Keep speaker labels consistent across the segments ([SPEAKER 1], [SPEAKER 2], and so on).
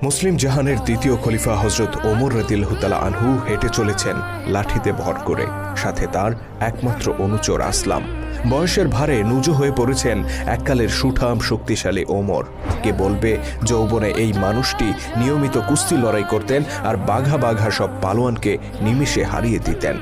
[SPEAKER 1] মুসলিম জাহানের দ্বিতীয় খলিফা হজরত ওমর রাদিয়াল্লাহু তাআলা আনহু হেঁটে চলেছেন লাঠিতে ভর করে, সাথে তার একমাত্র অনুচর আসলাম। বয়সের ভারে নুজো হয়ে পড়েছেন এককালের সুঠাম শক্তিশালী ওমর। কে বলবে যৌবনে এই মানুষটি নিয়মিত কুস্তি লড়াই করতেন আর বাঘা বাঘা সব পালোয়ানকে নিমিষে হারিয়ে দিতেন।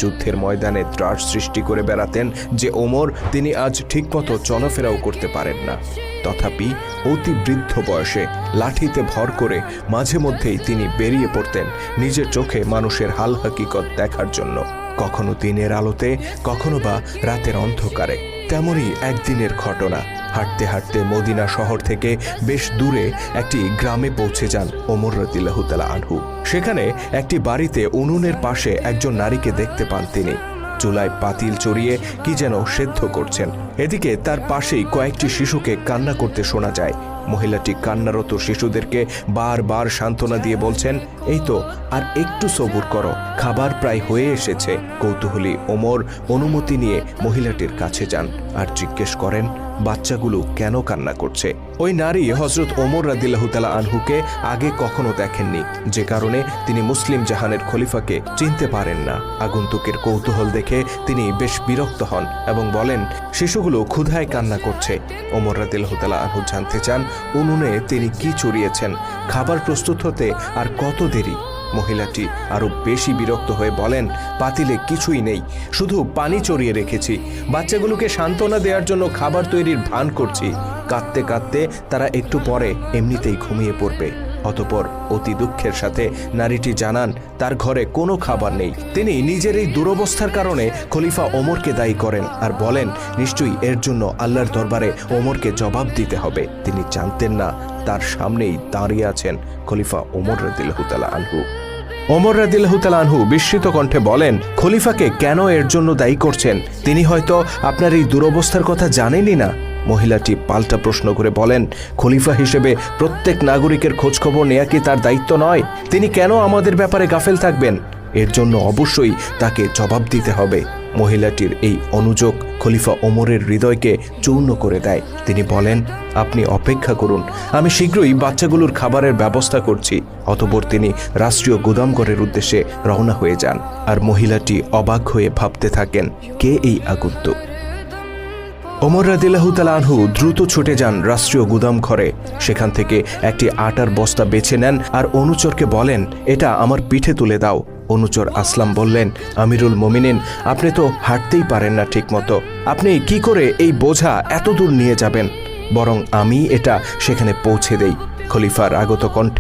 [SPEAKER 1] যুদ্ধের ময়দানে ত্রাস সৃষ্টি করে বেড়াতেন যে ওমর, তিনি আজ ঠিকমতো চলাফেরাও করতে পারেন না। তথাপি অতি বৃদ্ধ বয়সে লাঠিতে ভর করে মাঝে মধ্যেই তিনি বেরিয়ে পড়তেন নিজের চোখে মানুষের হাল হাকিকত দেখার জন্য, কখনো দিনের আলোতে, কখনো বা রাতের অন্ধকারে। তেমনই একদিনের ঘটনা। হাঁটতে হাঁটতে মদিনা শহর থেকে বেশ দূরে একটি গ্রামে পৌঁছে যান ওমর রাদিয়াল্লাহু তাআলা আনহু। সেখানে একটি বাড়িতে উনুনের পাশে একজন নারীকে দেখতে পান তিনি। চুলায় পাতিল চড়িয়ে কি যেন সেদ্ধ করছেন। এদিকে তার পাশেই কয়েকটি শিশুকে কান্না করতে শোনা যায়। মহিলাটি কান্নারত শিশুদেরকে বারবার সান্ত্বনা দিয়ে বলছেন, এই তো আর একটু সবুর করো, খাবার প্রায় হয়ে এসেছে। কৌতূহলী ওমর অনুমতি নিয়ে মহিলাটির কাছে যান আর জিজ্ঞেস করেন বাচ্চাগুলো কেন কান্না করছে। ওই নারী হযরত ওমর রাদিয়াল্লাহু তাআলা আনহুকে আগে কখনো দেখেননি, যে কারণে তিনি মুসলিম জাহানের খলিফাকে চিনতে পারেন না। আগন্তুকের কৌতূহল দেখে তিনি বেশ বিরক্ত হন এবং বলেন, শিশুগুলো ক্ষুধায় কান্না করছে। ওমর রাদিয়াল্লাহু তাআলা আনহু জানতে চান উনুনে তিনি কি চড়িয়েছেন, খাবার প্রস্তুত হতে আর কত দেরি। মহিলাটি আরো বেশি বিরক্ত হয়ে বলেন, পাতিলে কিছুই নেই, শুধু পানি চড়িয়ে রেখেছি। বাচ্চাগুলোকে সান্ত্বনা দেওয়ার জন্য খাবার তৈরির ভান করছি। কাঁদতে কাঁদতে তারা একটু পরে এমনিতেই ঘুমিয়ে পড়বে। অতঃপর অতি দুঃখের সাথে নারীটি জানান তার ঘরে কোনো খাবার নেই। তিনি নিজের এই দুরবস্থার কারণে খলিফা ওমরকে দায়ী করেন আর বলেন, নিশ্চয়ই এর জন্য আল্লাহর দরবারে ওমরকে জবাব দিতে হবে। তিনি জানতেন না তার সামনেই দাঁড়িয়ে আছেন খলিফা ওমর রাদিয়াল্লাহু তাআলা আনহু। ওমর রাদিয়াল্লাহু তাআলা আনহু বিস্মিত কণ্ঠে বলেন, খলিফাকে কেন এর জন্য দায়ী করছেন? তিনি হয়তো আপনার এই দুরবস্থার কথা জানেনই না। মহিলাটি পাল্টা প্রশ্ন করে বলেন, খলিফা হিসেবে প্রত্যেক নাগরিকের খোঁজখবর নেয়া কি তার দায়িত্ব নয়? তিনি কেন আমাদের ব্যাপারে গাফেল থাকবেন? এর জন্য অবশ্যই তাকে জবাব দিতে হবে। মহিলাটির এই অনুযোগ খলিফা ওমরের হৃদয়কে চূর্ণ করে দেয়। তিনি বলেন, আপনি অপেক্ষা করুন, আমি শীঘ্রই বাচ্চাগুলোর খাবারের ব্যবস্থা করছি। অতঃপর তিনি রাষ্ট্রীয় গুদামঘরের উদ্দেশ্যে রওনা হয়ে যান। আর মহিলাটি অবাক হয়ে ভাবতে থাকেন, কে এই আগন্তুক? ওমর রাদিয়াল্লাহু তাআলা আনহু দ্রুত ছুটে যান রাষ্ট্রীয় গুদাম ঘরে। সেখান থেকে একটি আটার বস্তা বেছে নেন আর অনুচরকে বলেন, এটা আমার পিঠে তুলে দাও। অনুচর আসলাম বললেন, আমিরুল মুমিনিন, আপনি তো হাঁটতেই পারেন না ঠিক মতো, আপনি কি করে এই বোঝা এত দূর নিয়ে যাবেন? বরং আমি এটা সেখানে পৌঁছে দেই। খলিফার আগত কণ্ঠে